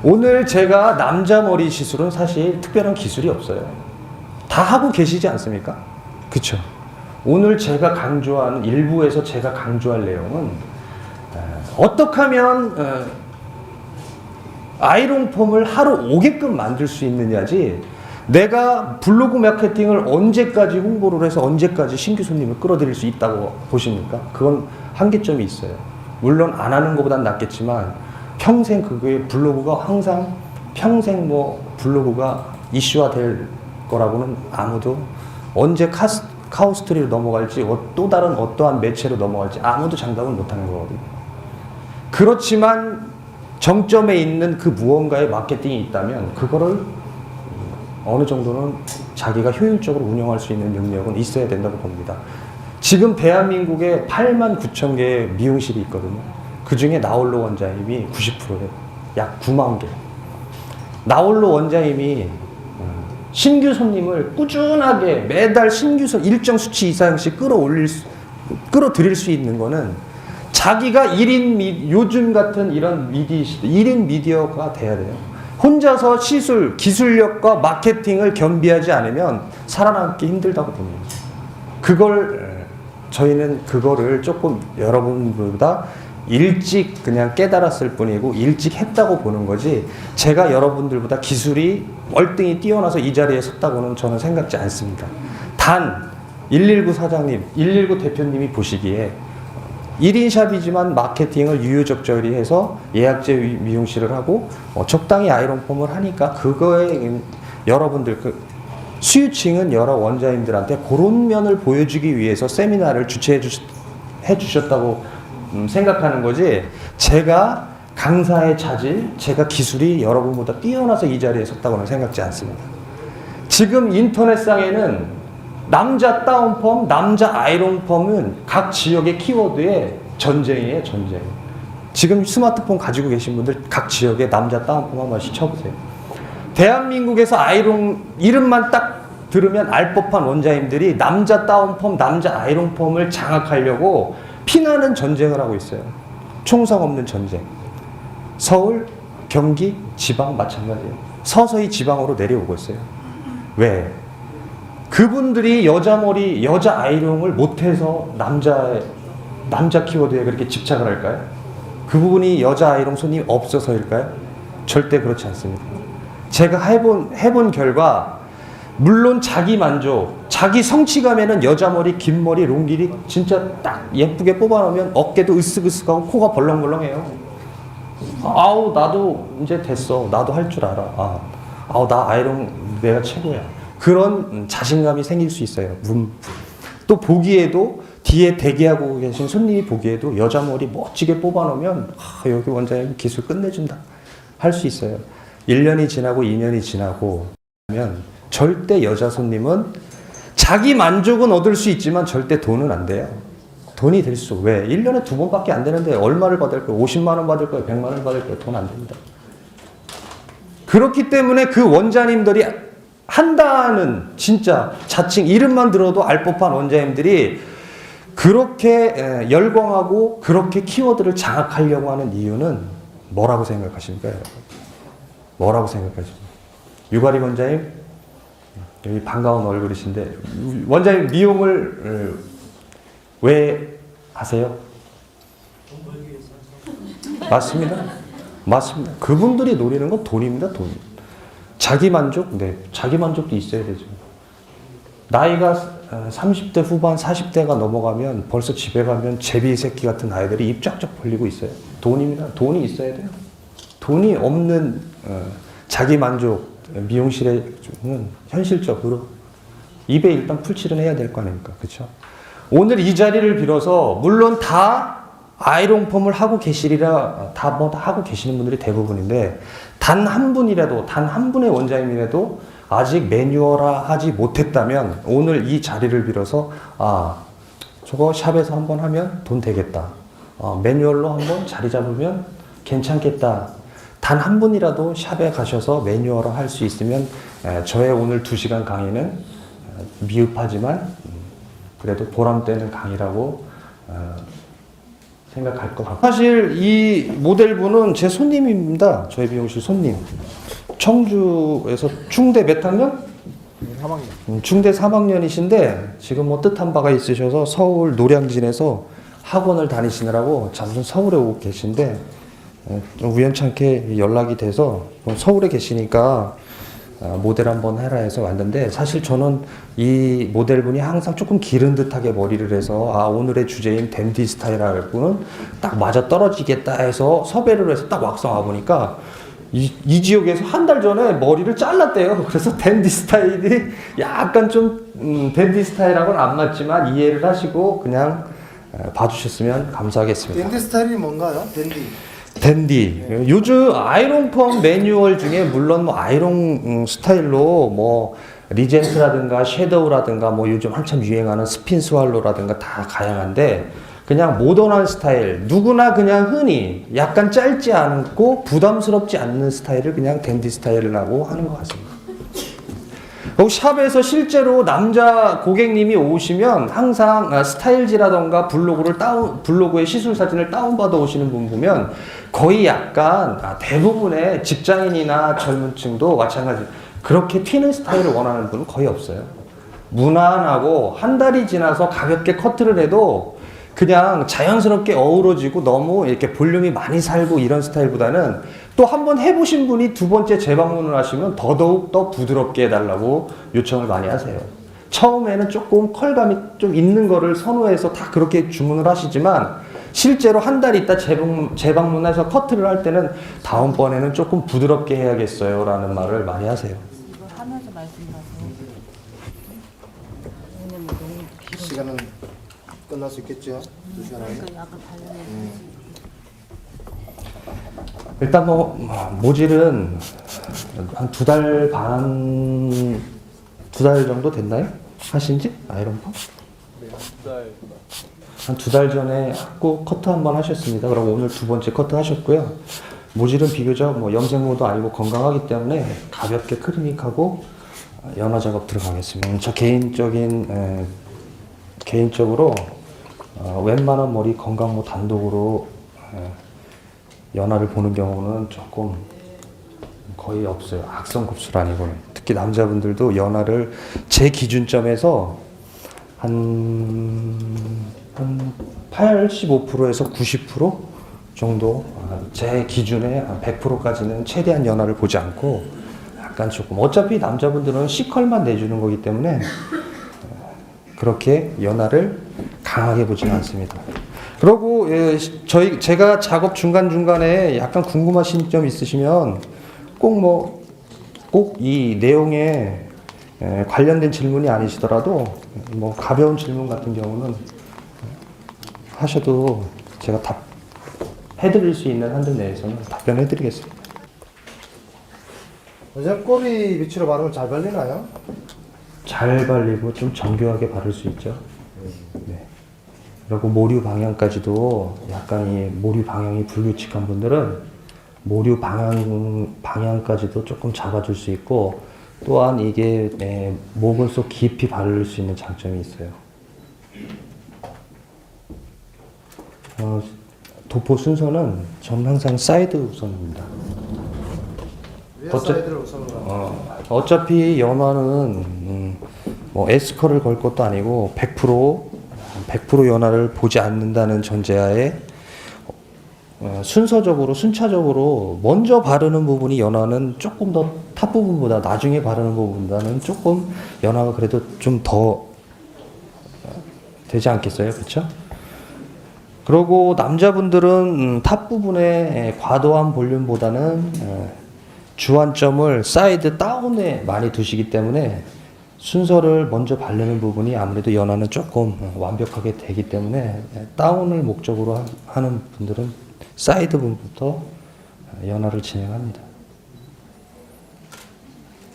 오늘 제가 남자 머리 시술은 사실 특별한 기술이 없어요. 다 하고 계시지 않습니까? 그쵸? 오늘 제가 강조하는 일부에서 제가 강조할 내용은 어떻게 하면 아이롱폼을 하루 오게끔 만들 수 있느냐지, 내가 블로그 마케팅을 언제까지 홍보를 해서 언제까지 신규 손님을 끌어들일 수 있다고 보십니까? 그건 한계점이 있어요. 물론 안 하는 것보단 낫겠지만 평생 그게 블로그가 항상 평생 블로그가 이슈화 될 거라고는 아무도, 언제 카우스트리로 넘어갈지 또 다른 어떠한 매체로 넘어갈지 아무도 장담을 못하는 거거든요. 그렇지만 정점에 있는 그 무언가의 마케팅이 있다면 그거를 어느 정도는 자기가 효율적으로 운영할 수 있는 능력은 있어야 된다고 봅니다. 지금 대한민국에 89,000개의 미용실이 있거든요. 그 중에 나홀로 원장님이 90%예요. 약 9만 개. 나홀로 원장님이 신규 손님을 꾸준하게 매달 신규 일정 수치 이상씩 끌어들일 수 있는 거는 자기가 요즘 같은 이런 1인 미디어가 돼야 돼요. 혼자서 시술, 기술력과 마케팅을 겸비하지 않으면 살아남기 힘들다고 봅니다. 저희는 그거를 조금 여러분보다 일찍 그냥 깨달았을 뿐이고 일찍 했다고 보는 거지, 제가 여러분들보다 기술이 월등히 뛰어나서 이 자리에 섰다고는 저는 생각지 않습니다. 단 119 사장님, 119 대표님이 보시기에 1인샵이지만 마케팅을 유유적절히 해서 예약제 미용실을 하고 적당히 아이롱폼을 하니까, 그거에 여러분들 수유층은 여러 원장님들한테 그런 면을 보여주기 위해서 세미나를 주최해 주셨다고 생각하는 거지, 제가 강사의 자질, 제가 기술이 여러분보다 뛰어나서 이 자리에 섰다고는 생각지 않습니다. 지금 인터넷상에는 남자 다운펌, 남자 아이롱펌은 각 지역의 키워드의 전쟁이에요, 전쟁. 지금 스마트폰 가지고 계신 분들 각 지역의 남자 다운펌 한 번씩 쳐보세요. 대한민국에서 아이롱 이름만 딱 들으면 알 법한 원장님들이 남자 다운펌, 남자 아이롱펌을 장악하려고 피나는 전쟁을 하고 있어요. 총성 없는 전쟁. 서울, 경기, 지방 마찬가지예요. 서서히 지방으로 내려오고 있어요. 왜? 그분들이 여자 머리, 여자 아이롱을 못해서 남자 키워드에 그렇게 집착을 할까요? 그 부분이 여자 아이롱 손님이 없어서일까요? 절대 그렇지 않습니다. 제가 해본 결과, 물론 자기 만족, 자기 성취감에는 여자 머리, 긴 머리, 롱길이 진짜 딱 예쁘게 뽑아놓으면 어깨도 으쓱으쓱하고 코가 벌렁벌렁해요. 아우, 나도 이제 됐어. 나도 할 줄 알아. 아우, 나 아이롱 내가 최고야. 그런 자신감이 생길 수 있어요. 또 보기에도, 뒤에 대기하고 계신 손님이 보기에도 여자 머리 멋지게 뽑아놓으면 여기 원장님 기술 끝내준다 할 수 있어요. 1년이 지나고 2년이 지나고 하면 절대 여자 손님은 자기 만족은 얻을 수 있지만 절대 돈은 안 돼요. 돈이 될 수, 왜? 1년에 2번밖에 안 되는데 얼마를 받을 거예요? 50만 원 받을 거예요? 100만 원 받을 거예요? 돈 안 됩니다. 그렇기 때문에 그 원장님들이 한다는, 진짜 자칭 이름만 들어도 알 법한 원장님들이 그렇게 열광하고 그렇게 키워드를 장악하려고 하는 이유는 뭐라고 생각하십니까, 여러분? 뭐라고 생각하십니까? 유가리 원장님, 여기 반가운 얼굴이신데, 원장님 미용을 왜 하세요? 맞습니다. 맞습니다. 그분들이 노리는 건 돈입니다, 돈. 자기 만족? 네. 자기 만족도 있어야 되죠. 나이가 30대 후반, 40대가 넘어가면 벌써 집에 가면 제비 새끼 같은 아이들이 입 쫙쫙 벌리고 있어요. 돈입니다. 돈이 있어야 돼요. 돈이 없는 자기 만족 미용실에는 현실적으로 입에 일단 풀칠은 해야 될 거 아닙니까? 그렇죠? 오늘 이 자리를 빌어서, 물론 다 아이롱펌을 하고 계시리라, 다 하고 계시는 분들이 대부분인데, 단 한 분이라도, 단 한 분의 원장님이라도 아직 매뉴얼화 하지 못했다면 오늘 이 자리를 빌어서, 저거 샵에서 한번 하면 돈 되겠다. 매뉴얼로 한번 자리 잡으면 괜찮겠다. 단 한 분이라도 샵에 가셔서 매뉴얼화 할 수 있으면, 저의 오늘 2시간 강의는 미흡하지만 그래도 보람되는 강의라고 생각할 것 같고 사실 이 모델분은 제 손님입니다. 저희 미용실 손님. 청주에서 충대 몇 학년? 3학년. 충대 3학년이신데 지금 뭐 뜻한 바가 있으셔서 서울 노량진에서 학원을 다니시느라고 잠시 서울에 오고 계신데 좀 우연찮게 연락이 돼서 서울에 계시니까 모델 한번 해라 해서 왔는데 사실 저는 이 모델분이 항상 조금 기른 듯하게 머리를 해서 오늘의 주제인 댄디 스타일하고는 딱 맞아 떨어지겠다 해서 섭외를 해서 딱 왁성 와보니까 이 지역에서 한 달 전에 머리를 잘랐대요. 그래서 댄디 스타일이 약간 좀 댄디 스타일하고는 안 맞지만 이해를 하시고 그냥 봐주셨으면 감사하겠습니다. 댄디 스타일이 뭔가요? 댄디. 요즘 아이롱 펌 매뉴얼 중에 물론 뭐 아이롱 스타일로 뭐 리젠트라든가 섀도우라든가 뭐 요즘 한참 유행하는 스핀 스왈로라든가 다 다양한데 그냥 모던한 스타일, 누구나 그냥 흔히 약간 짧지 않고 부담스럽지 않는 스타일을 그냥 댄디 스타일이라고 하는 것 같습니다. 샵에서 실제로 남자 고객님이 오시면 항상 스타일지라던가 블로그의 시술 사진을 다운받아 오시는 분 보면 거의 약간 대부분의 직장인이나 젊은 층도 마찬가지 그렇게 튀는 스타일을 원하는 분은 거의 없어요. 무난하고 한 달이 지나서 가볍게 커트를 해도 그냥 자연스럽게 어우러지고 너무 이렇게 볼륨이 많이 살고 이런 스타일보다는 또 한 번 해보신 분이 두 번째 재방문을 하시면 더더욱 더 부드럽게 해달라고 요청을 많이 하세요. 처음에는 조금 컬감이 좀 있는 거를 선호해서 다 그렇게 주문을 하시지만 실제로 한 달 있다 재방문해서 커트를 할 때는 다음번에는 조금 부드럽게 해야겠어요 라는 말을 많이 하세요. 이거 하면서 말씀하세요. 왜냐면 너무 시간은 끝날 수 있겠죠? 2시간 안에. 그러니까 약간 관련해서 일단 모질은 한 2달 반, 2달 정도 됐나요? 하신지? 아이런 펌? 네, 한 2달 전에 하고 커트 한번 하셨습니다. 그럼 오늘 두 번째 커트 하셨고요. 모질은 비교적 염색모도 아니고 건강하기 때문에 가볍게 크리닉하고 연화 작업 들어가겠습니다. 저 개인적으로 웬만한 머리 건강모 단독으로 연화를 보는 경우는 조금 거의 없어요. 악성 곱슬 아니고는. 특히 남자분들도 연화를 제 기준점에서 한 85%에서 90% 정도 제 기준에 100%까지는 최대한 연화를 보지 않고 약간 조금 어차피 남자분들은 C컬만 내주는 거기 때문에 그렇게 연화를 강하게 보지는 않습니다. 그리고 제가 작업 중간중간에 약간 궁금하신 점 있으시면 꼭 이 내용에 관련된 질문이 아니시더라도 가벼운 질문 같은 경우는 하셔도 제가 해드릴 수 있는 한도 내에서는 답변해드리겠습니다. 원장님 꼬리 위치로 바르면 잘 발리나요? 잘 발리고 좀 정교하게 바를 수 있죠. 네. 그리고 모류 방향까지도 약간 이 모류 방향이 불규칙한 분들은 모류 방향까지도 조금 잡아줄 수 있고 또한 이게 모근 속 깊이 바를 수 있는 장점이 있어요. 도포 순서는 저는 항상 사이드 우선입니다. 왜 사이드를 우선으로? 어차피 연화는 S컬을 걸 것도 아니고 100% 연화를 보지 않는다는 전제하에 순차적으로 먼저 바르는 부분이 연화는 조금 더 탑 부분보다 나중에 바르는 부분보다는 조금 연화가 그래도 좀 더 되지 않겠어요? 그렇죠? 그리고 남자분들은 탑 부분에 과도한 볼륨보다는 주안점을 사이드 다운에 많이 두시기 때문에 순서를 먼저 바르는 부분이 아무래도 연화는 조금 완벽하게 되기 때문에 다운을 목적으로 하는 분들은 사이드 부분부터 연화를 진행합니다.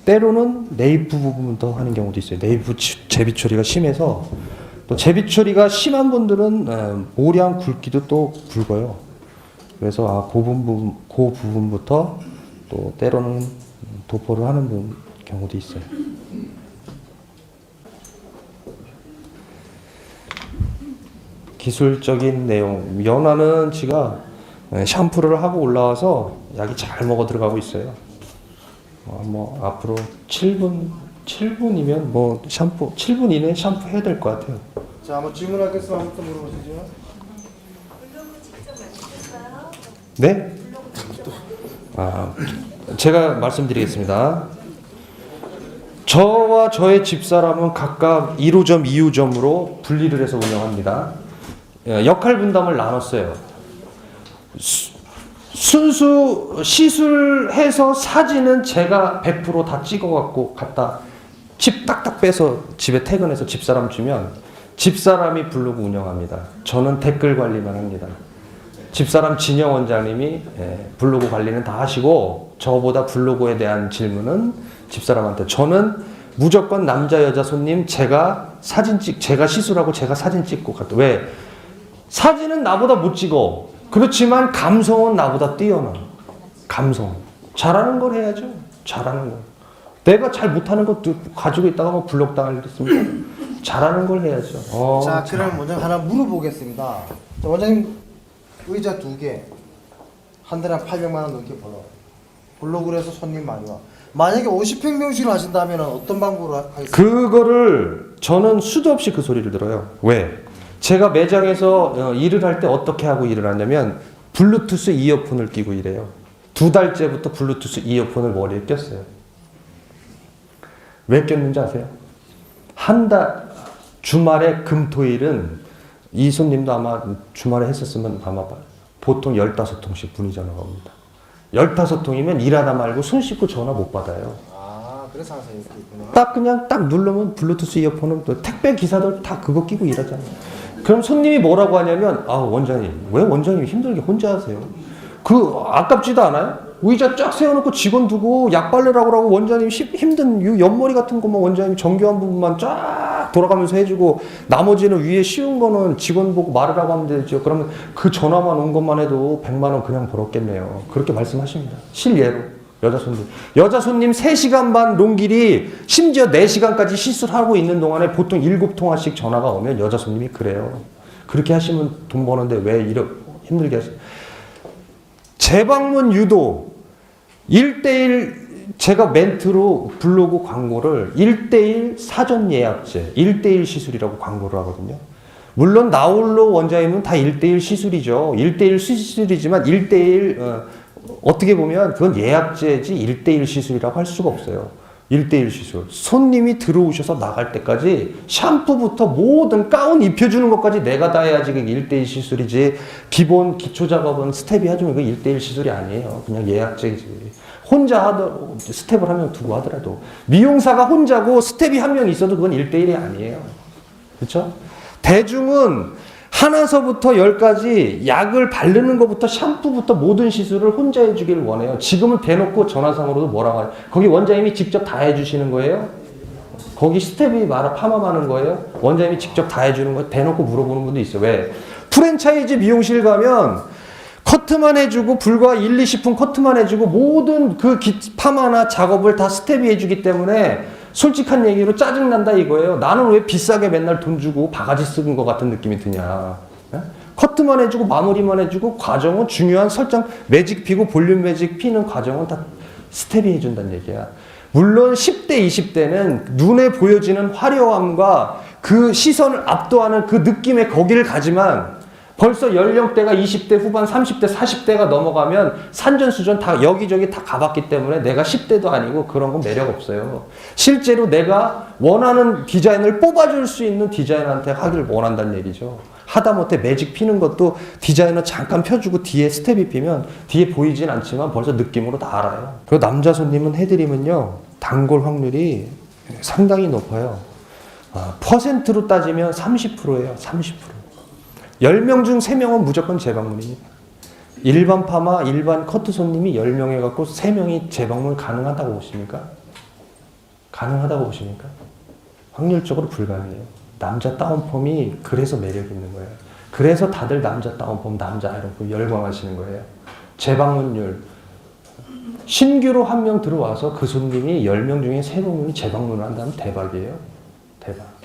때로는 네이프 부분부터 하는 경우도 있어요. 네이프 제비 처리가 심해서 또 제비 처리가 심한 분들은 모량 굵기도 또 굵어요. 그래서 그 부분부터 또 때로는 도포를 하는 경우도 있어요. 기술적인 내용. 연하는 지가 샴푸를 하고 올라와서 약이 잘 먹어 들어가고 있어요. 뭐 앞으로 7분이면 뭐 샴푸 7분 이내에 샴푸 해야 될 것 같아요. 자, 한번 질문할 게 있으면 한번 물어보시죠. 네? 제가 말씀드리겠습니다. 저와 저의 집사람은 각각 1호점, 2호점으로 분리를 해서 운영합니다. 역할 분담을 나눴어요. 순수 시술해서 사진은 제가 100% 다 찍어갖고 갖다 칩 딱딱 빼서 집에 퇴근해서 집사람 주면 집사람이 블로그 운영합니다. 저는 댓글 관리만 합니다. 집사람 진영 원장님이 블로그 관리는 다 하시고 저보다 블로그에 대한 질문은 집사람한테. 저는 무조건 남자 여자 손님 제가 시술하고 제가 사진 찍고 갔다. 왜? 사진은 나보다 못 찍어. 그렇지만 감성은 나보다 뛰어나. 감성. 잘하는 걸 해야죠. 잘하는 걸. 내가 잘 못하는 것도 가지고 있다가 뭐 블록 당하겠습니까? 잘하는 걸 해야죠. 자, 그럼 원장님 하나 물어보겠습니다. 자, 원장님 의자 2개, 한 달에 한 800만 원 넘게 벌어. 블로그로 해서 손님 많이 와. 만약에 50평명실을 하신다면 어떤 방법으로 하겠습니까? 그거를 저는 수도 없이 그 소리를 들어요. 왜? 제가 매장에서 일을 할 때 어떻게 하고 일을 하냐면 블루투스 이어폰을 끼고 일해요. 2달째부터 블루투스 이어폰을 머리에 꼈어요. 왜 꼈는지 아세요? 한 달 주말에 금토일은 이 손님도 아마 주말에 했었으면 아마 보통 15통씩 문의 전화가 옵니다. 15통이면 일하다 말고 손 씻고 전화 못 받아요. 그래서 항상 이렇게 있구나. 딱 그냥 딱 누르면 블루투스 이어폰은 또 택배 기사들 다 그거 끼고 일하잖아요. 그럼 손님이 뭐라고 하냐면 원장님 왜 원장님 힘들게 혼자 하세요? 그 아깝지도 않아요? 의자 쫙 세워놓고 직원 두고 약 바르라고 하고 원장님 힘든 옆머리 같은 것만 원장님 정교한 부분만 쫙 돌아가면서 해주고 나머지는 위에 쉬운 거는 직원 보고 말으라고 하면 되죠. 그러면 그 전화만 온 것만 해도 100만 원 그냥 벌었겠네요. 그렇게 말씀하십니다. 실예로. 여자 손님 3시간 반 롱길이 심지어 4시간까지 시술하고 있는 동안에 보통 7통화씩 전화가 오면 여자 손님이 그래요. 그렇게 하시면 돈 버는데 왜 이렇게 힘들게 하세요? 재방문 유도 1:1 제가 멘트로 블로그 광고를 1:1 사전 예약제 1:1 시술이라고 광고를 하거든요. 물론 나홀로 원장님은 다 1:1 시술이죠. 1:1 시술이지만 1:1 어떻게 보면 그건 예약제지 1:1 시술이라고 할 수가 없어요. 1:1 시술. 손님이 들어오셔서 나갈 때까지 샴푸부터 모든 가운 입혀주는 것까지 내가 다 해야지 그게 1:1 시술이지. 기본 기초 작업은 스텝이 해주면 그게 1:1 시술이 아니에요. 그냥 예약제지. 혼자 하더라도 스텝을 한 명 두고 하더라도 미용사가 혼자고 스텝이 한 명 있어도 그건 1:1이 아니에요. 그렇죠? 대중은 하나서부터 10까지 약을 바르는 것부터 샴푸부터 모든 시술을 혼자 해주길 원해요. 지금은 대놓고 전화상으로도 뭐라고 하요 거기 원장님이 직접 다 해주시는 거예요? 거기 스텝이 파마하는 거예요? 원장님이 직접 다 해주는 거예요? 대놓고 물어보는 분도 있어요. 왜? 프랜차이즈 미용실 가면 커트만 해주고 불과 1, 20분 커트만 해주고 모든 그 파마나 작업을 다 스텝이 해주기 때문에 솔직한 얘기로 짜증난다 이거예요. 나는 왜 비싸게 맨날 돈 주고 바가지 쓰는 것 같은 느낌이 드냐. 커트만 해주고 마무리만 해주고 과정은 중요한 설정 매직 피고 볼륨 매직 피는 과정은 다 스텝이 해준다는 얘기야. 물론 10대 20대는 눈에 보여지는 화려함과 그 시선을 압도하는 그 느낌의 거기를 가지만 벌써 연령대가 20대 후반, 30대, 40대가 넘어가면 산전수전 다 여기저기 다 가봤기 때문에 내가 10대도 아니고 그런 건 매력 없어요. 실제로 내가 원하는 디자인을 뽑아줄 수 있는 디자이너한테 하길 원한다는 얘기죠. 하다못해 매직 피는 것도 디자이너 잠깐 펴주고 뒤에 스텝이 피면 뒤에 보이진 않지만 벌써 느낌으로 다 알아요. 그 남자 손님은 해드리면요. 단골 확률이 상당히 높아요. 퍼센트로 따지면 30%예요. 30%. 10명 중 3명은 무조건 재방문입니다. 일반 파마, 일반 커트 손님이 10명 해갖고 3명이 재방문 가능하다고 보십니까? 가능하다고 보십니까? 확률적으로 불가능해요. 남자 다운펌이 그래서 매력 있는 거예요. 그래서 다들 남자 다운펌, 남자 아이롱펌 열광하시는 거예요. 재방문율. 신규로 1명 들어와서 그 손님이 10명 중에 3명이 재방문을 한다면 대박이에요. 대박.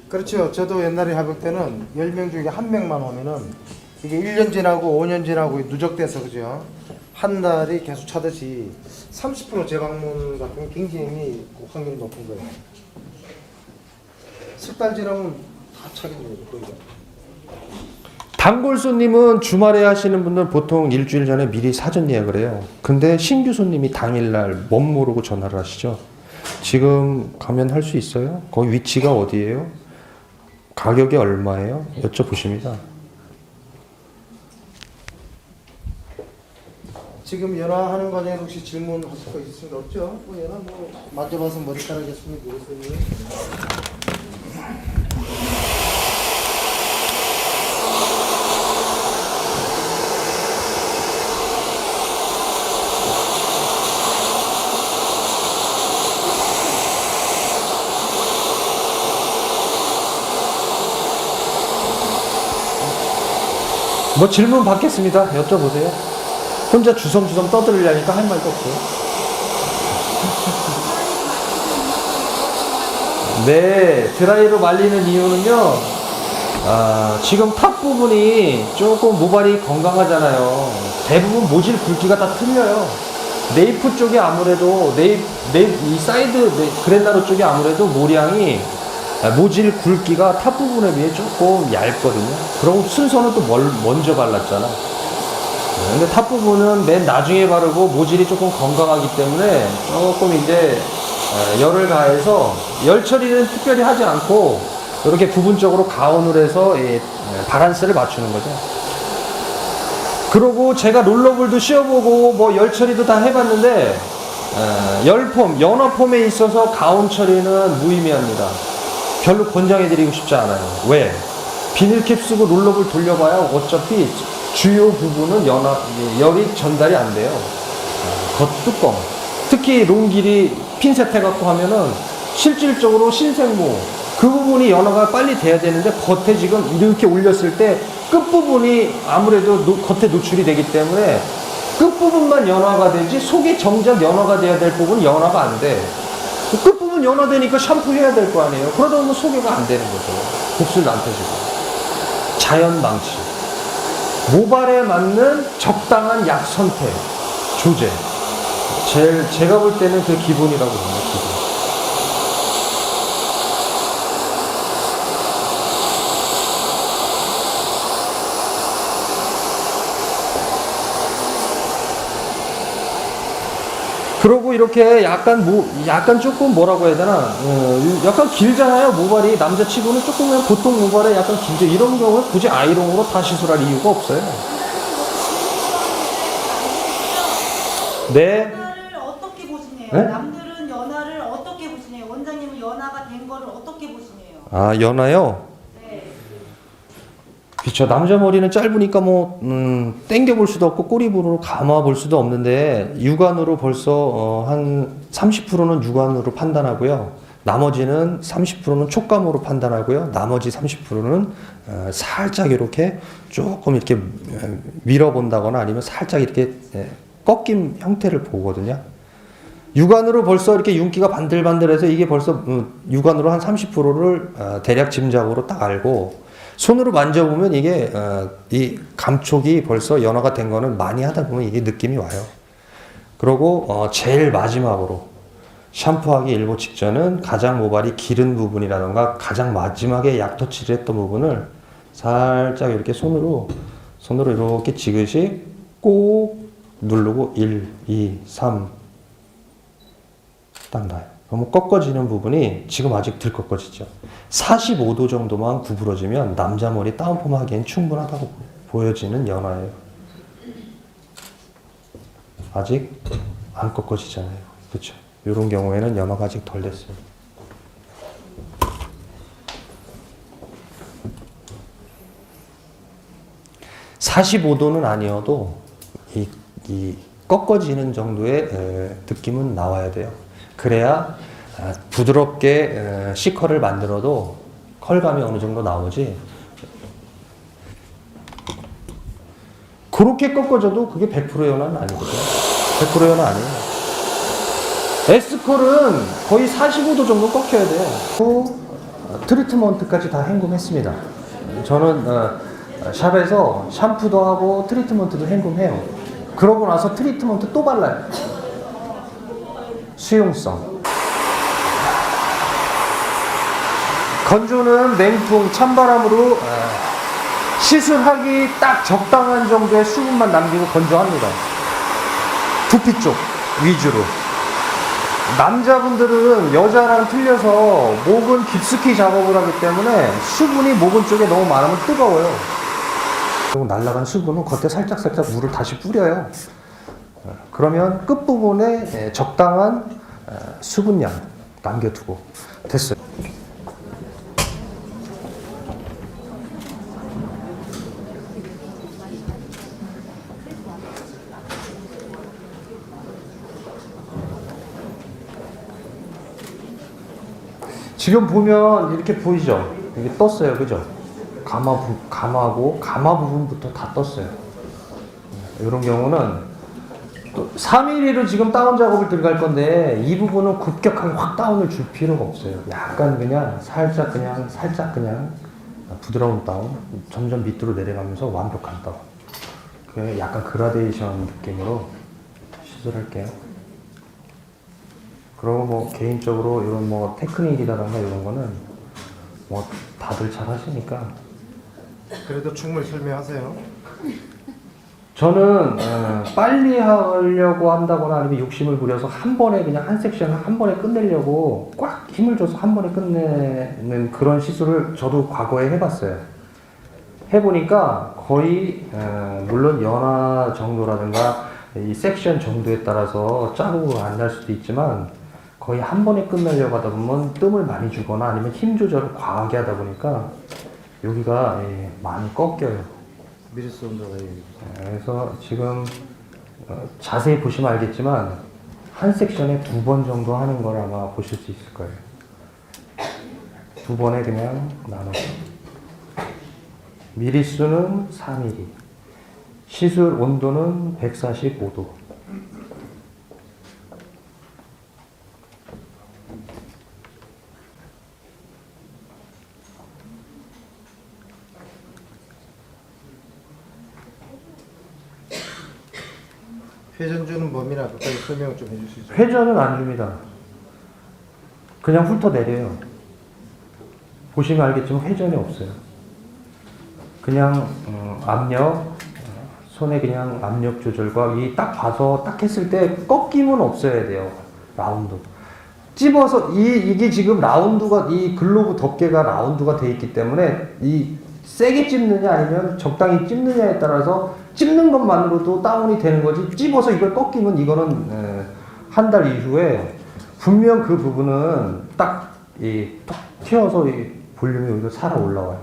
그렇죠. 저도 옛날에 합격 때는 10명 중에 1명만 오면은 이게 1년 지나고 5년 지나고 누적돼서 그죠. 한 달이 계속 차듯이 30% 재방문 같은 게 굉장히 확률이 높은 거예요. 석 달 지나면 다 차게 돼요. 거의. 단골 손님은 주말에 하시는 분들 보통 일주일 전에 미리 사전 예약을 해요. 근데 신규 손님이 당일날 멋 모르고 전화를 하시죠. 지금 가면 할 수 있어요? 거기 위치가 어디예요? 가격이 얼마예요? 여쭤보십니다. 지금 연화하는 과정에 혹시 질문하실 거 있으신 거 없죠? 뭐 연화 뭐 만져봐서 머리카락에 손이 보이세요? 뭐 질문 받겠습니다. 여쭤보세요. 혼자 주섬주섬 떠들으려니까 할 말도 없어요. 네, 드라이로 말리는 이유는요. 지금 탑 부분이 조금 모발이 건강하잖아요. 대부분 모질 굵기가 다 틀려요. 네이프 쪽이 아무래도 이 사이드 그랜나로 쪽이 아무래도 모량이 모질 굵기가 탑 부분에 비해 조금 얇거든요. 그럼 순서는 또 먼저 발랐잖아. 근데 탑 부분은 맨 나중에 바르고 모질이 조금 건강하기 때문에 조금 이제 열을 가해서 열 처리는 특별히 하지 않고 이렇게 부분적으로 가온을 해서 바란스를 맞추는 거죠. 그리고 제가 롤러볼도 씌워보고 뭐 열 처리도 다 해봤는데 열폼, 연화폼에 있어서 가온 처리는 무의미합니다. 별로 권장해드리고 싶지 않아요. 왜? 비닐캡 쓰고 롤러볼 돌려봐야 어차피 주요 부분은 열이 전달이 안 돼요. 겉뚜껑. 특히 롱길이 핀셋 해갖고 하면은 실질적으로 신생모 그 부분이 연화가 빨리 돼야 되는데 겉에 지금 이렇게 올렸을 때 끝부분이 아무래도 겉에 노출이 되기 때문에 끝부분만 연화가 되지 속이 정작 연화가 돼야 될 부분은 연화가 안 돼. 끝부분 연화되니까 샴푸해야 될 거 아니에요. 그러다 보면 소개가 안 되는 거죠. 곱슬도 안 펴지고. 자연 방치. 모발에 맞는 적당한 약 선택, 조제. 제가 볼 때는 그 기본이라고 봅니다. 기본. 그러고 이렇게 약간 조금 뭐라고 해야 되나, 약간 길잖아요, 모발이. 남자치고는 조금 그냥 보통 모발에 약간 길죠. 이런 경우에 굳이 아이롱으로 다 시술할 이유가 없어요. 네. 연화를 어떻게 보시네요? 네? 남들은 연화를 어떻게 보시네요? 원장님은 연화가 된 거를 어떻게 보시네요? 아, 연하요? 네. 그쵸. 남자 머리는 짧으니까 뭐, 땡겨볼 수도 없고 꼬리부로 감아볼 수도 없는데, 육안으로 벌써, 한 30%는 육안으로 판단하고요. 나머지는 30%는 촉감으로 판단하고요. 나머지 30%는 살짝 이렇게 조금 이렇게 밀어본다거나 아니면 살짝 이렇게 꺾인 형태를 보거든요. 육안으로 벌써 이렇게 윤기가 반들반들해서 이게 벌써 육안으로 한 30%를 대략 짐작으로 딱 알고, 손으로 만져보면 이게 이 감촉이 벌써 연화가 된 거는 많이 하다 보면 이게 느낌이 와요. 그리고 제일 마지막으로 샴푸하기 일보 직전은 가장 모발이 기른 부분이라던가 가장 마지막에 약터치를 했던 부분을 살짝 이렇게 손으로 이렇게 지그시 꼭 누르고 1, 2, 3 딱 나요. 그러면 꺾어지는 부분이 지금 아직 덜 꺾어지죠. 45도 정도만 구부러지면 남자 머리 다운펌 하기엔 충분하다고 보여지는 연화예요. 아직 안 꺾어지잖아요. 그렇죠? 이런 경우에는 연화가 아직 덜 됐어요. (45도는) 아니어도 이 꺾어지는 정도의 느낌은 나와야 돼요. 그래야 부드럽게 C컬을 만들어도 컬감이 어느 정도 나오지. 그렇게 꺾어져도 그게 100% 연화는 아니거든요. 100% 연화 아니에요. S컬은 거의 45도 정도 꺾여야 돼요. 트리트먼트까지 다 헹굼했습니다. 저는 샵에서 샴푸도 하고 트리트먼트도 헹굼해요. 그러고 나서 트리트먼트 또 발라요. 수용성. 건조는 냉풍, 찬바람으로 시술하기 딱 적당한 정도의 수분만 남기고 건조합니다. 두피 쪽 위주로. 남자분들은 여자랑 틀려서 목은 깊숙이 작업을 하기 때문에 수분이 목은 쪽에 너무 많으면 뜨거워요. 그리고 날아간 수분은 겉에 살짝살짝 물을 다시 뿌려요. 그러면 끝부분에 적당한 수분량 남겨두고 됐어요. 지금 보면 이렇게 보이죠? 이게 떴어요, 그죠? 가마 부분부터 다 떴어요. 이런 경우는 또 3mm로 지금 다운 작업을 들어갈 건데 이 부분은 급격하게 확 다운을 줄 필요가 없어요. 약간 그냥 살짝 그냥 부드러운 다운, 점점 밑으로 내려가면서 완벽한 다운. 그 약간 그라데이션 느낌으로 시술할게요. 그리고 뭐 개인적으로 이런 뭐 테크닉이라던가 이런 거는 뭐 다들 잘 하시니까 그래도 충분히 설명하세요. 저는 빨리 하려고 한다거나 아니면 욕심을 부려서 한 번에 그냥 한 섹션 한 번에 끝내려고 꽉 힘을 줘서 한 번에 끝내는 그런 시술을 저도 과거에 해봤어요. 해보니까 거의 물론 연화 정도라든가 이 섹션 정도에 따라서 자국이 안 날 수도 있지만 거의 한 번에 끝내려고 하다 보면 뜸을 많이 주거나 아니면 힘 조절을 과하게 하다 보니까 여기가 많이 꺾여요. 미리스 온도가 그래서 지금 자세히 보시면 알겠지만 한 섹션에 2번 정도 하는 걸 아마 보실 수 있을 거예요. 2번에 그냥 나눠서 미리수는 4mm, 시술 온도는 145도. 회전 주는 범위나 끝까지 설명 좀 해줄 수 있어요? 회전은 안 줍니다. 그냥 훑어내려요. 보시면 알겠지만 회전이 없어요. 그냥 압력, 손에 그냥 압력 조절과 이 딱 봐서 딱 했을 때 꺾임은 없어야 돼요. 라운드. 찝어서 이게 지금 라운드가 이 글로브 덮개가 라운드가 돼 있기 때문에 이 세게 찝느냐 아니면 적당히 찝느냐에 따라서 찝는 것만으로도 다운이 되는 거지 찝어서 이걸 꺾이면 이거는 한 달 이후에 분명 그 부분은 딱 톡 튀어서 이 볼륨이 오히려 살아 올라와요.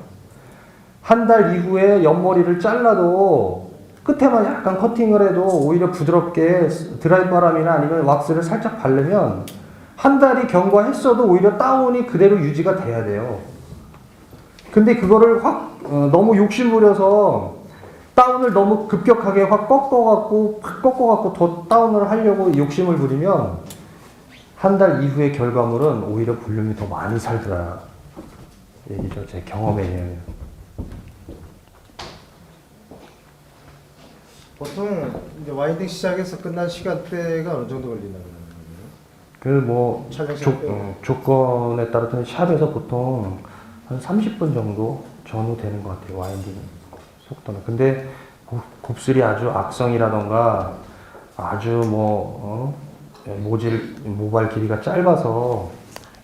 한 달 이후에 옆머리를 잘라도 끝에만 약간 커팅을 해도 오히려 부드럽게 드라이 바람이나 아니면 왁스를 살짝 바르면 한 달이 경과했어도 오히려 다운이 그대로 유지가 돼야 돼요. 근데 그거를 확 너무 욕심부려서 다운을 너무 급격하게 확 꺾어갖고 더 다운을 하려고 욕심을 부리면 한 달 이후의 결과물은 오히려 볼륨이 더 많이 살더라 얘기죠. 제 경험에 의하면. 보통 이제 와인딩 시작해서 끝난 시간대가 어느 정도 걸리나요? 그 뭐 촬영 시간 빼고. 조건에 따라서 샵에서 보통 한 30분 정도 전후 되는 것 같아요. 와인딩 속도는. 근데 곱슬이 아주 악성이라던가 아주 모발 길이가 짧아서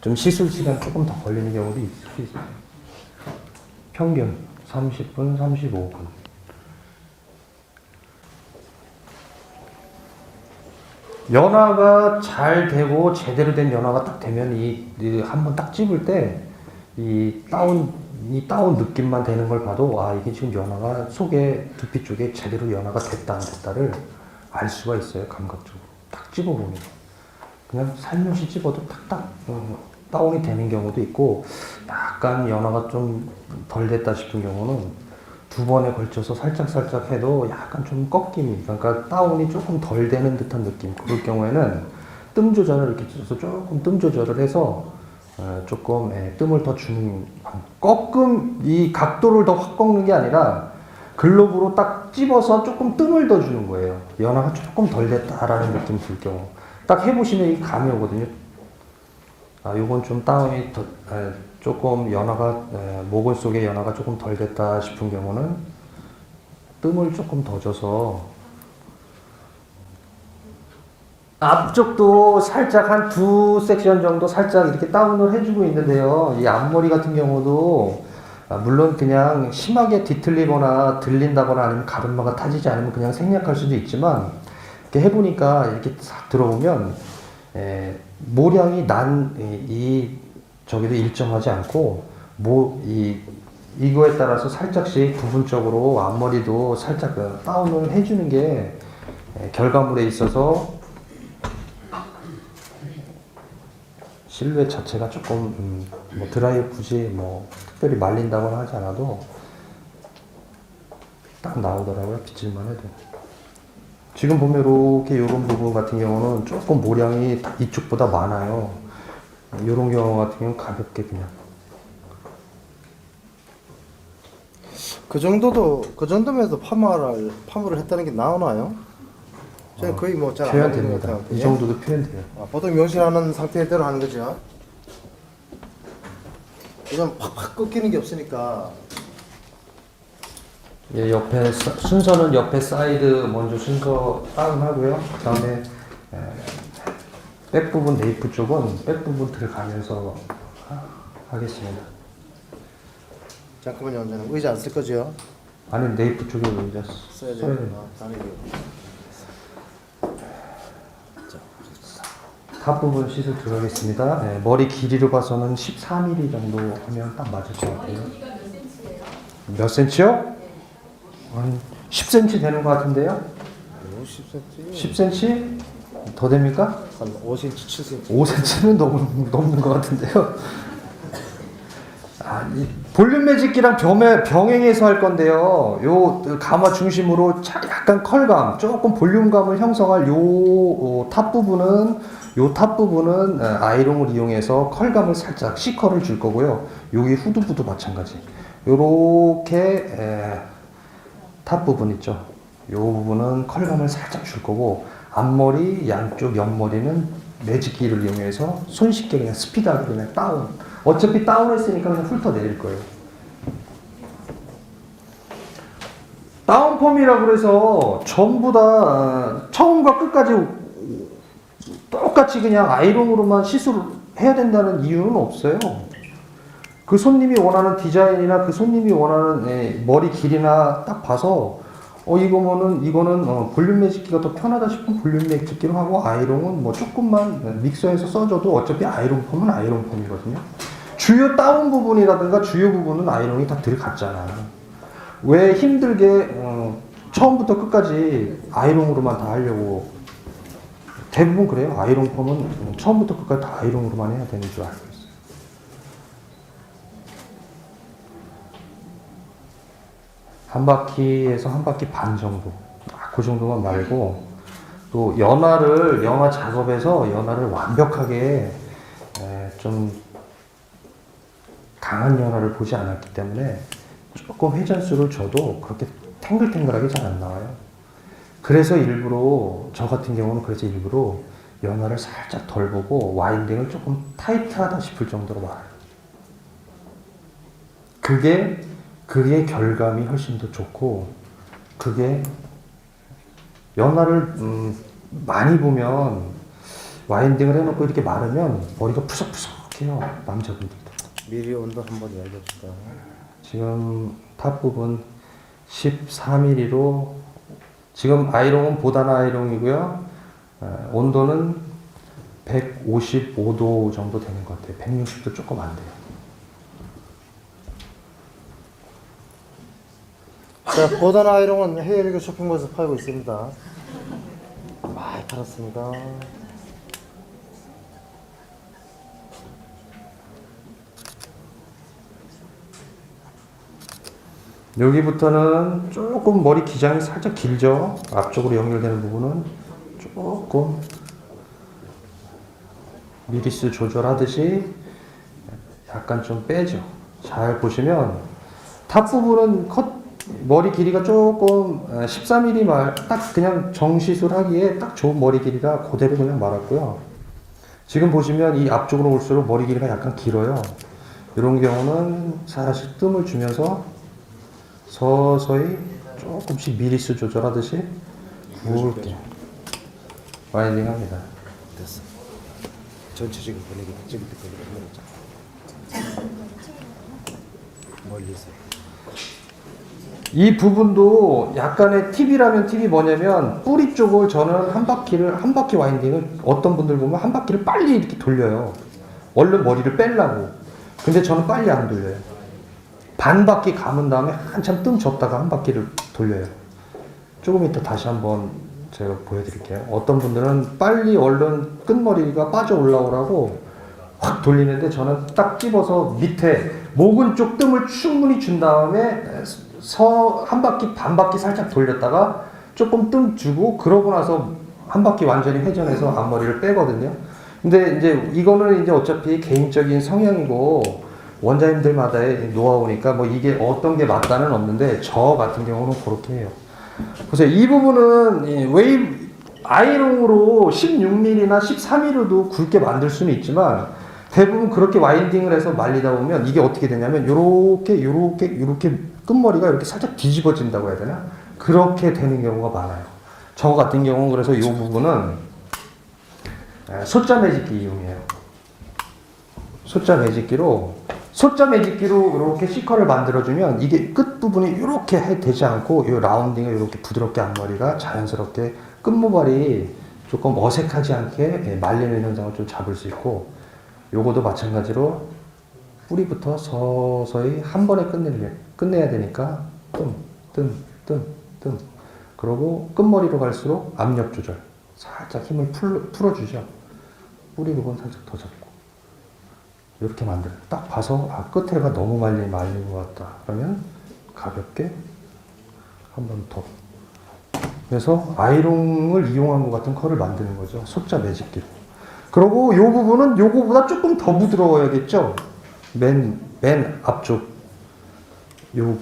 좀 시술 시간 조금 더 걸리는 경우도 있을 수 있어요. 평균 30분, 35분. 연화가 잘 되고 제대로 된 연화가 딱 되면 한번 딱 찝을 때 이 다운 느낌만 되는 걸 봐도 이게 지금 연화가 속에 두피 쪽에 제대로 연화가 됐다 안 됐다를 알 수가 있어요. 감각적으로 딱 찝어보면 그냥 살며시 찝어도 탁탁 다운이 되는 경우도 있고 약간 연화가 좀 덜 됐다 싶은 경우는 2번에 걸쳐서 살짝 해도 약간 좀 꺾임이, 그러니까 다운이 조금 덜 되는 듯한 느낌. 그럴 경우에는 뜸 조절을 이렇게 써서 조금 뜸 조절을 해서 조금 뜸을 더 주는 꺾음 이 각도를 더 확 꺾는 게 아니라 글로브로 딱 찝어서 조금 뜸을 더 주는 거예요. 연화가 조금 덜 됐다라는 느낌 들 경우 딱 해보시면 이 감이 오거든요. 요건 좀 다운이 더, 조금 연화가 모근 속에 연화가 조금 덜 됐다 싶은 경우는 뜸을 조금 더 줘서 앞쪽도 살짝 한 두 섹션 정도 살짝 이렇게 다운을 해주고 있는데요. 이 앞머리 같은 경우도 물론 그냥 심하게 뒤틀리거나 들린다거나 아니면 가르마가 타지지 않으면 그냥 생략할 수도 있지만 이렇게 해보니까 이렇게 싹 들어보면 모량이 저기도 일정하지 않고 이거에 따라서 살짝씩 부분적으로 앞머리도 살짝 다운을 해주는 게 결과물에 있어서 실루엣 자체가 조금 뭐 드라이 굳이 뭐 특별히 말린다거나 하지 않아도 딱 나오더라고요. 빗질만 해도. 지금 보면 이렇게 이런 부분 같은 경우는 조금 모량이 이쪽보다 많아요. 이런 경우 같은 경우는 가볍게 그냥. 그 정도면서 파마를 했다는 게 나오나요? 저는 거의 뭐 잘 안 하는 것 표현됩니다. 같아요. 이 정도도 표현돼요. 보통 명신하는 상태대로 하는 거죠. 이건 팍팍 꺾이는 게 없으니까. 예, 순서는 옆에 사이드 먼저 순서 다운하고요. 그 다음에 백 부분 네이프 쪽은 백 부분 들어가면서 하겠습니다. 잠깐만요, 원장님. 의자 안 쓸 거죠? 아니 네이프 쪽에 의자 써야 써야 돼요. 다행이에요. 탑 부분 시술 들어가겠습니다. 네, 머리 길이로 봐서는 14mm 정도 하면 딱 맞을 것 같고요. 몇 센치요? 한 10cm 되는 것 같은데요? 50cm? 10cm? 더 됩니까? 한 5cm, 7cm. 5cm는 넘는 것 같은데요. 이 볼륨 매직기랑 병행해서 할 건데요. 요 가마 중심으로 약간 컬감, 조금 볼륨감을 형성할 탑 부분은 아이롱을 이용해서 컬감을 살짝 C컬을 줄 거고요. 여기 후두부도 마찬가지. 요렇게 탑 부분 있죠. 요 부분은 컬감을 살짝 줄 거고 앞머리 양쪽 옆머리는 매직기를 이용해서 손쉽게 그냥 스피드하게 그냥 다운. 어차피 다운했으니까 그냥 훑어 내릴 거예요. 다운펌이라고 그래서 전부 다 처음과 끝까지 똑같이 그냥 아이롱으로만 시술을 해야 된다는 이유는 없어요. 그 손님이 원하는 디자인이나 그 손님이 원하는 머리 길이나 딱 봐서 이거는 볼륨 매직기가 더 편하다 싶으면 볼륨 매직기로 하고 아이롱은 뭐 조금만 믹서해서 써줘도 어차피 아이롱 펌은 아이롱 펌이거든요. 주요 다운 부분이라든가 주요 부분은 아이롱이 다 들어갔잖아. 왜 힘들게 처음부터 끝까지 아이롱으로만 다 하려고. 대부분 그래요. 아이롱 펌은 처음부터 끝까지 다 아이롱으로만 해야 되는 줄 알고 있어요. 한 바퀴에서 한 바퀴 반 정도. 그 정도만 말고 또 연화 작업에서 연화를 완벽하게 좀 강한 연화를 보지 않았기 때문에 조금 회전수를 줘도 그렇게 탱글탱글하게 잘 안 나와요. 그래서 일부러 저 같은 경우는 일부러 연화를 살짝 덜 보고 와인딩을 조금 타이트하다 싶을 정도로 말아요. 그게 결감이 훨씬 더 좋고 그게 연화를 많이 보면 와인딩을 해놓고 이렇게 마르면 머리가 푸석푸석해요. 남자분들도. 미리 온도 한번 알려줄까? 지금 탑 부분 14mm로 지금 아이롱은 보다나 아이롱이고요. 온도는 155도 정도 되는 것 같아요. 160도 조금 안 돼요. 자, 보단 아이롱은 헤어리그 쇼핑몰에서 팔고 있습니다. 많이 팔았습니다. 여기부터는 조금 머리 기장이 살짝 길죠. 앞쪽으로 연결되는 부분은 조금 미리스 조절하듯이 약간 좀 빼죠. 잘 보시면 탑 부분은 머리 길이가 조금 13mm 딱 그냥 정시술하기에 딱 좋은 머리 길이라 그대로 그냥 말았고요. 지금 보시면 이 앞쪽으로 올수록 머리 길이가 약간 길어요. 이런 경우는 사실 뜸을 주면서 서서히 조금씩 미리수 조절하듯이 굵게 와인딩 합니다. 됐어. 전체적인 분위기 찍을 때 분위기 멀리서. 이 부분도 약간의 팁이라면 팁이 뭐냐면 뿌리 쪽을 저는 한 바퀴 와인딩을 어떤 분들 보면 한 바퀴를 빨리 이렇게 돌려요. 얼른 머리를 빼려고. 근데 저는 빨리 안 돌려요. 반 바퀴 감은 다음에 한참 뜸 줬다가 한 바퀴를 돌려요. 조금 이따 다시 한번 제가 보여드릴게요. 어떤 분들은 빨리 얼른 끝머리가 빠져 올라오라고 확 돌리는데 저는 딱 집어서 밑에 목은 쪽 뜸을 충분히 준 다음에 한 바퀴 반 바퀴 살짝 돌렸다가 조금 뜸 주고 그러고 나서 한 바퀴 완전히 회전해서 앞머리를 빼거든요. 근데 이제 이거는 이제 어차피 개인적인 성향이고 원장님들마다의 노하우니까 뭐 이게 어떤 게 맞다는 없는데 저 같은 경우는 그렇게 해요. 보세요. 이 부분은 웨이브 아이롱으로 16mm나 13mm로도 굵게 만들 수는 있지만 대부분 그렇게 와인딩을 해서 말리다 보면 이게 어떻게 되냐면 요렇게 끝머리가 이렇게 살짝 뒤집어진다고 해야 되나? 그렇게 되는 경우가 많아요. 저 같은 경우는 그래서 이 부분은 소자 매직기 이용해요. 소자 매직기로 이렇게 C컬을 만들어주면 이게 끝부분이 이렇게 되지 않고 이 라운딩을 이렇게 부드럽게 앞머리가 자연스럽게 끝모발이 조금 어색하지 않게 말리는 현상을 좀 잡을 수 있고 요거도 마찬가지로 뿌리부터 서서히 한 번에 끝내야 되니까 뜸 그러고 끝머리로 갈수록 압력 조절 살짝 힘을 풀어주죠. 뿌리 부분 살짝 더 잡고 이렇게 만들어요. 딱 봐서 끝에가 너무 말린 것 같다 그러면 가볍게 한 번 더. 그래서 아이롱을 이용한 것 같은 컬을 만드는 거죠. 소자 매직기로. 그리고 이 부분은 요거보다 조금 더 부드러워야겠죠. 맨 앞쪽 요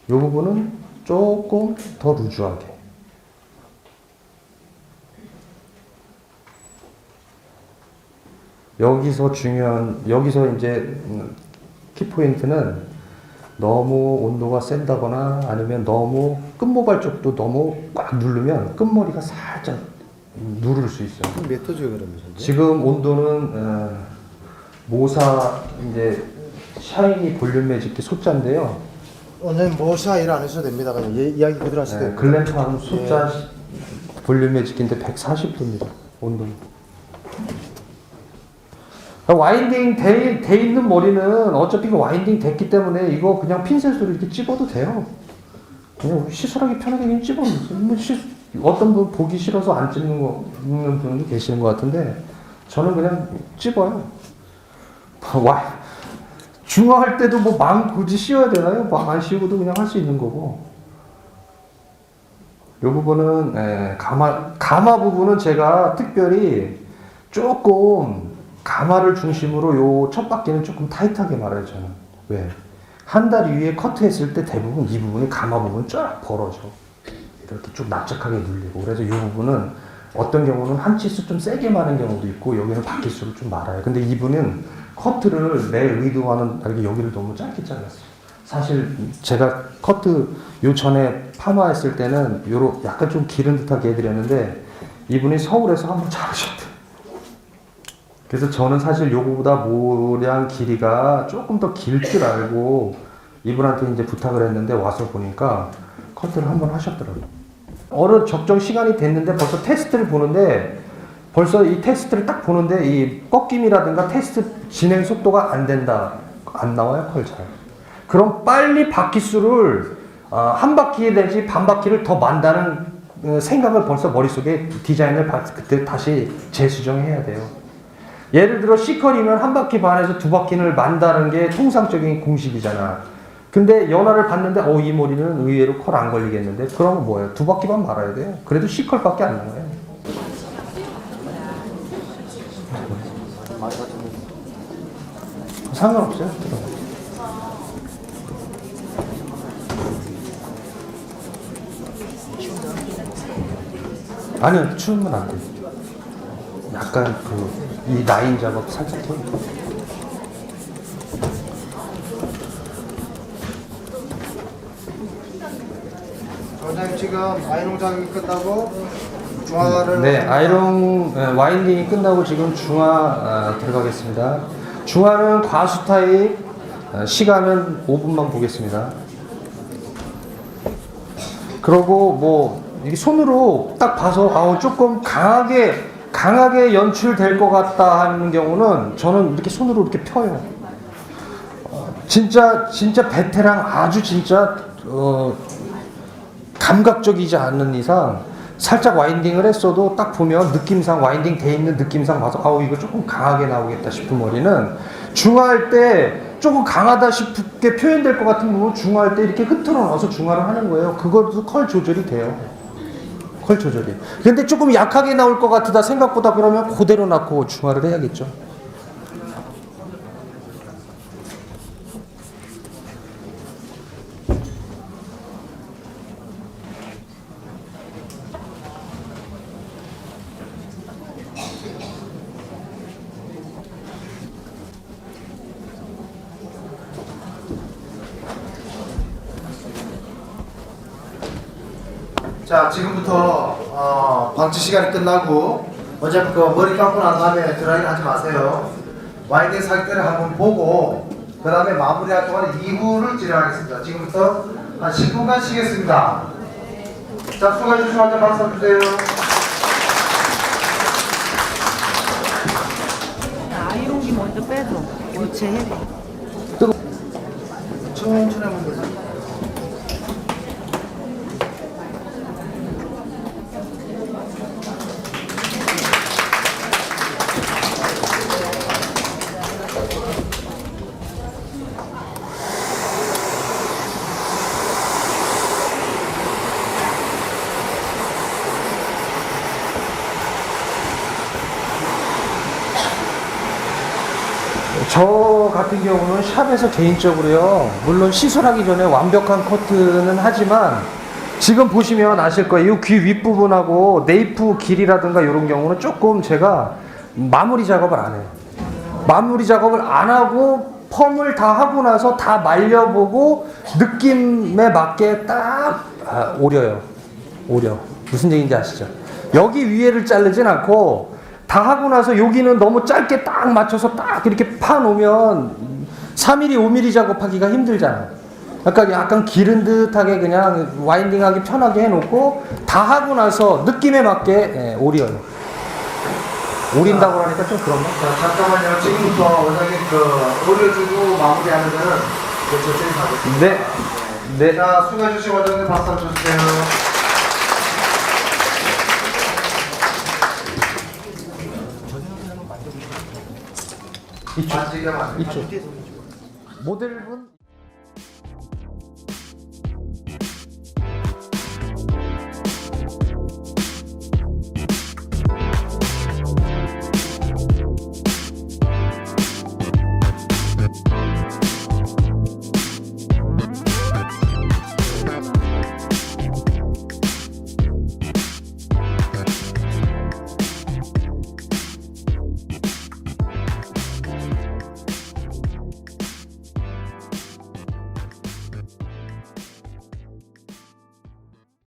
부분은 조금 더 루즈하게. 여기서 이제 키포인트는 너무 온도가 센다거나 아니면 너무 끝모발 쪽도 너무 꽉 누르면 끝머리가 살짝 누를 수 있어요. 몇 도죠 그러면 현재? 지금 온도는 모사 이제 샤이니 볼륨 매직기 소자인데요. 오늘 모사 일 안 하셔도 됩니다. 그냥 이야기 그대로 하셔도 됩니다. 글램팜 소자 볼륨 매직기인데 140도입니다. 온도는. 와인딩 돼 있는 머리는 어차피 와인딩 됐기 때문에 이거 그냥 핀셋으로 이렇게 찝어도 돼요. 그냥 시술하기 편하게 그냥 찝어도 어떤 분 보기 싫어서 안 찝는 분도 계시는 것 같은데 저는 그냥 찝어요. 중화할 때도 뭐 망 굳이 씌워야 되나요? 망 안 씌우고도 그냥 할 수 있는 거고. 이 부분은 가마 부분은 제가 특별히 조금 가마를 중심으로 요 첫 바퀴는 조금 타이트하게 말아요 저는. 왜? 한 달 이후에 커트했을 때 대부분 이 부분이 가마 부분 쫙 벌어져. 이렇게 쭉 납작하게 눌리고. 그래서 이 부분은 어떤 경우는 한 치수 좀 세게 마는 경우도 있고 여기는 바퀴수로 좀 말아요. 근데 이분은 커트를 내 의도와는 다르게 여기를 너무 짧게 잘랐어요. 사실 제가 커트 요 전에 파마했을 때는 요로 약간 좀 기른 듯하게 해드렸는데 이분이 서울에서 한번 자르셨대요. 그래서 저는 사실 요거보다 모량 길이가 조금 더 길 줄 알고 이분한테 이제 부탁을 했는데 와서 보니까 커트를 한번 하셨더라고요. 어느 적정 시간이 됐는데 벌써 테스트를 보는데 벌써 이 테스트를 딱 보는데 이 꺾임이라든가 테스트 진행 속도가 안 된다. 안 나와요, 컬 잘. 그럼 빨리 바퀴수를 한 바퀴 내지 반 바퀴를 더 만다는 생각을 벌써 머릿속에 디자인을 그때 다시 재수정해야 돼요. 예를 들어 C컬이면 한 바퀴 반에서 두 바퀴를 만다는 게 통상적인 공식이잖아. 근데 연화를 봤는데 이 머리는 의외로 컬 안 걸리겠는데 그러면 뭐예요? 두 바퀴 반 말아야 돼요. 그래도 C컬밖에 안 나와요. 상관없어요. 들어가. 아니요, 추우면 안 돼요. 약간 이 라인 작업 살짝 해요. 원장님 지금 아이롱 작업이 끝나고 중화를 네, 아이롱 와인딩이 끝나고 지금 중화 들어가겠습니다. 중화는 과수 타입 시간은 5분만 보겠습니다. 그러고 뭐 이게 손으로 딱 봐서 조금 강하게 연출될 것 같다 하는 경우는 저는 이렇게 손으로 이렇게 펴요. 진짜 베테랑 아주 진짜 감각적이지 않는 이상 살짝 와인딩을 했어도 딱 보면 느낌상 와인딩 돼 있는 느낌상 봐서 이거 조금 강하게 나오겠다 싶은 머리는 중화할 때 조금 강하다 싶게 표현될 것 같은 부분 중화할 때 이렇게 흐트러 넣어서 중화를 하는 거예요. 그것도 컬 조절이 돼요. 컬 조절이. 근데 조금 약하게 나올 것 같다 생각보다 그러면 그대로 놔고 중화를 해야겠죠. 자, 지금부터 방치 시간이 끝나고 어차피 그 머리 감고 난 다음에 드라이를 하지 마세요. 와인딩 상태를 한번 보고 그 다음에 마무리할 동안 2부를 진행하겠습니다. 지금부터 한 10분간 쉬겠습니다. 자, 수고해 주신 환자 박수 한번 주세요. 아이롱이 먼저 빼서 교체해. 천천히 하면 되죠. 저 같은 경우는 샵에서 개인적으로요, 물론 시술하기 전에 완벽한 커트는 하지만 지금 보시면 아실 거예요. 이 귀 윗부분하고 네이프 길이라든가 이런 경우는 조금 제가 마무리 작업을 안 해요. 마무리 작업을 안 하고 펌을 다 하고 나서 다 말려보고 느낌에 맞게 딱 오려요. 오려. 무슨 얘기인지 아시죠? 여기 위에를 자르진 않고 다 하고 나서 여기는 너무 짧게 딱 맞춰서 딱 이렇게 파놓으면 3mm, 5mm 작업하기가 힘들잖아요. 그러니까 약간 기른 듯하게 그냥 와인딩하기 편하게 해놓고 다 하고 나서 느낌에 맞게 오려요. 오린다고 하니까 좀 그런가? 자, 잠깐만요. 지금부터 원장님 오려주고 마무리하는 거는 저쪽에 가겠습니다. 네. 네. 자, 수고해 주신 원장님 박수 한번 주세요. 이쪽. 만지게 만지게. 이쪽. 모델분